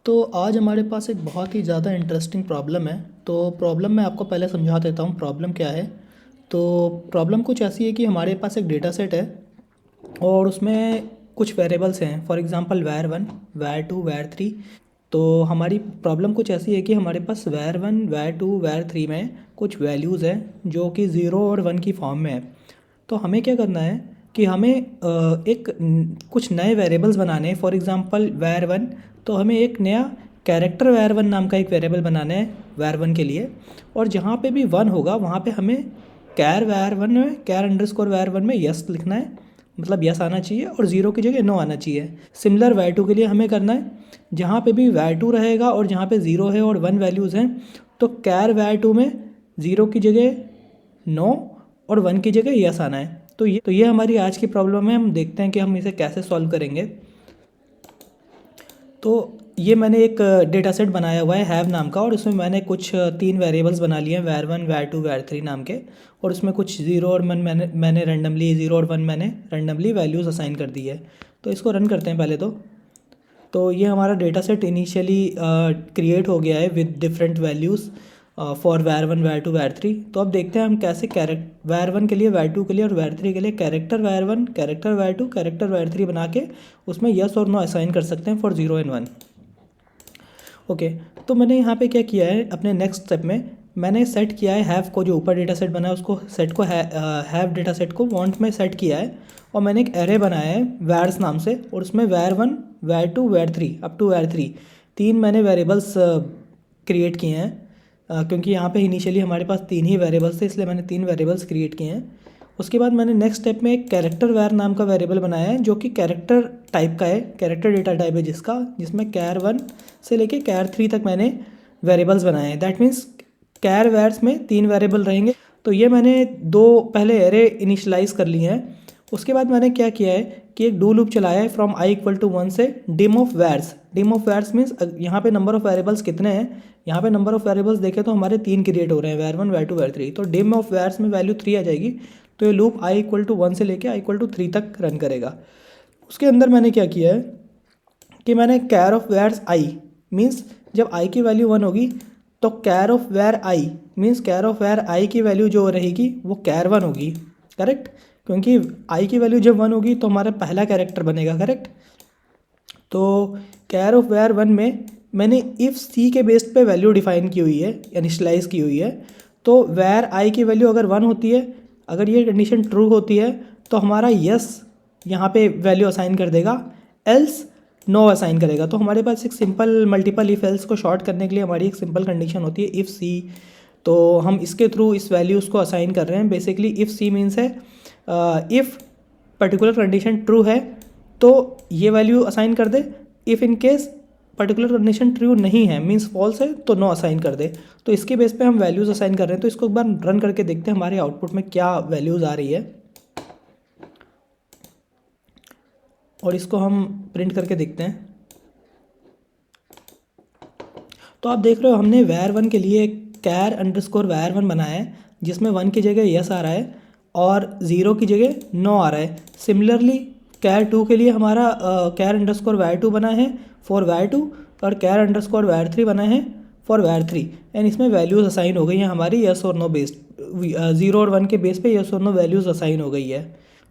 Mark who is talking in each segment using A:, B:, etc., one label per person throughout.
A: तो आज हमारे पास एक बहुत ही ज़्यादा इंटरेस्टिंग प्रॉब्लम है। तो प्रॉब्लम मैं आपको पहले समझा देता हूँ प्रॉब्लम क्या है। तो प्रॉब्लम कुछ ऐसी है कि हमारे पास एक डेटा सेट है और उसमें कुछ वेरिएबल्स हैं, फॉर एग्जांपल वैर वन, वैर टू, वैर थ्री। तो हमारी प्रॉब्लम कुछ ऐसी है कि हमारे पास वैर वन, वैर टू, वैर थ्री में कुछ वैल्यूज़ हैं जो कि ज़ीरो और वन की फॉर्म में है। तो हमें क्या करना है कि हमें कुछ नए वेरिएबल्स बनाने हैं। फॉर एग्जांपल वैर वन, तो हमें एक नया कैरेक्टर वैर वन नाम का एक वेरिएबल बनाना है वैर वन के लिए। और जहाँ पे भी वन होगा वहाँ पे हमें कैर वैर वन में, कैर अंडरस्कोर वैर वन में यस लिखना है, मतलब यस आना चाहिए और ज़ीरो की जगह नो आना चाहिए। सिमिलर वैर टू के लिए हमें करना है, जहाँ पे भी वैर टू रहेगा और जहाँ पे ज़ीरो है और वन वैल्यूज़ हैं तो कैर वैर टू में ज़ीरो की जगह नो और वन की जगह यस आना है। तो ये हमारी आज की प्रॉब्लम है। हम देखते हैं कि हम इसे कैसे सॉल्व करेंगे। तो ये मैंने एक डेटा सेट बनाया हुआ है हैव नाम का, और उसमें मैंने कुछ तीन वेरिएबल्स बना लिए हैं, वैर वन, वैर टू, वैर थ्री नाम के। और उसमें कुछ ज़ीरो और वन मैंने रैंडमली, ज़ीरो और वन मैंने रैंडमली वैल्यूज़ असाइन कर दी है। तो इसको रन करते हैं पहले तो ये हमारा डेटा सेट इनिशियली क्रिएट हो गया है विद डिफरेंट वैल्यूज़ फॉर वैर वन, वैर टू, वैर थ्री। तो अब देखते हैं हम कैसे वैर वन के लिए, वैर टू के लिए और वैर थ्री के लिए कैरेक्टर वैर वन, कैरेक्टर वैर टू, कैरेक्टर वैर थ्री बना के उसमें यस और नो असाइन कर सकते हैं for zero and one. Okay, तो मैंने यहाँ पे क्या किया है, अपने नेक्स्ट स्टेप में मैंने सेट किया है हैव को, जो ऊपर डेटा सेट बना है उसको सेट को हैव डेटा सेट को वांट में सेट किया है। और मैंने एक एरे बनाया है वैर्स नाम से, और उसमें वैर वन, वैर टू, वैर थ्री, अप टू वैर थ्री, तीन मैंने वेरिएबल्स क्रिएट किए हैं। क्योंकि यहाँ पे इनिशियली हमारे पास तीन ही वेरिएबल्स थे, इसलिए मैंने तीन वेरिएबल्स क्रिएट किए हैं। उसके बाद मैंने नेक्स्ट स्टेप में एक कैरेक्टर वैर नाम का वेरिएबल बनाया है, जो कि कैरेक्टर टाइप का है, कैरेक्टर डेटा टाइप है जिसमें कैर वन से लेके कैर थ्री तक मैंने वेरिएबल्स बनाए हैं। दैट मीन्स कैर वैर्स में तीन वेरिएबल रहेंगे। तो ये मैंने दो पहले एरे इनिशलाइज कर लिए हैं। उसके बाद मैंने क्या किया है कि एक डू लूप चलाया है from I equal to one से dim of vars. Dim of vars means यहाँ पे नंबर ऑफ वेरिएबल्स कितने हैं, यहाँ पे नंबर ऑफ वेरिएबल्स देखें तो हमारे तीन क्रिएट हो रहे हैं, वैर वन, वैर टू, वैर थ्री। तो डिम ऑफ वैर्स में वैल्यू थ्री आ जाएगी। तो ये loop I equal to one से लेके आई इक्वल टू थ्री तक रन करेगा। उसके अंदर मैंने क्या किया है कि मैंने कैर ऑफ वैर्स आई मीन्स जब आई की वैल्यू वन होगी तो कैर ऑफ वैर आई मीन्स कैर ऑफ वैर आई की वैल्यू जो रहेगी वो कैर वन होगी। करेक्ट, क्योंकि आई की वैल्यू जब वन होगी तो हमारा पहला कैरेक्टर बनेगा। करेक्ट, तो कैर ऑफ वैर वन में मैंने इफ़ सी के बेस्ड पे वैल्यू डिफाइन की हुई है, इनिशियलाइज की हुई है। तो वैर आई की वैल्यू अगर वन होती है, अगर ये कंडीशन ट्रू होती है तो हमारा यस यहाँ पे वैल्यू असाइन कर देगा, एल्स नो असाइन करेगा। तो हमारे पास एक सिंपल मल्टीपल इफ एल्स को शॉर्ट करने के लिए हमारी एक सिंपल कंडीशन होती है इफ़ सी। तो हम इसके थ्रू इस वैल्यूज़ को असाइन कर रहे हैं। बेसिकली इफ़ सी मीन्स है इफ़ पर्टिकुलर कंडीशन ट्रू है तो ये वैल्यू असाइन कर दे, if in case particular condition true नहीं है मीन्स फॉल्स है तो नो असाइन कर दे। तो इसके बेस पे हम वैल्यूज़ असाइन कर रहे हैं। तो इसको एक बार रन करके देखते हैं हमारे आउटपुट में क्या वैल्यूज़ आ रही है, और इसको हम प्रिंट करके देखते हैं। तो आप देख रहे हो हमने वैर वन के लिए कैर अंडरस्कोर वैर वन बनाया है, जिसमें वन की जगह यस आ रहा है और ज़ीरो की जगह नो आ रहा है। सिमिलरली कैर टू के लिए हमारा कैर अंडरस्कोर वैर टू बना है फॉर वैर टू, और कैर अंडरस्कोर वैर थ्री बना है फॉर वैर थ्री। एंड इसमें वैल्यूज़ असाइन हो गई हैं हमारी यस और नो बेस्ड, ज़ीरो और वन के बेस पे यस और नो वैल्यूज़ असाइन हो गई है।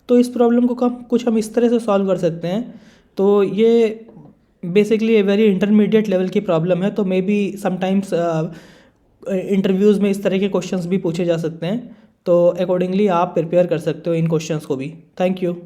A: तो इस प्रॉब्लम को कुछ हम इस तरह से सॉल्व कर सकते हैं। तो ये बेसिकली वेरी इंटरमीडिएट लेवल की प्रॉब्लम है। तो मे बी समटाइम्स इंटरव्यूज़ में इस तरह के क्वेश्चंस भी पूछे जा सकते हैं। तो अकॉर्डिंगली आप प्रिपेयर कर सकते हो इन क्वेश्चंस को भी। Thank you.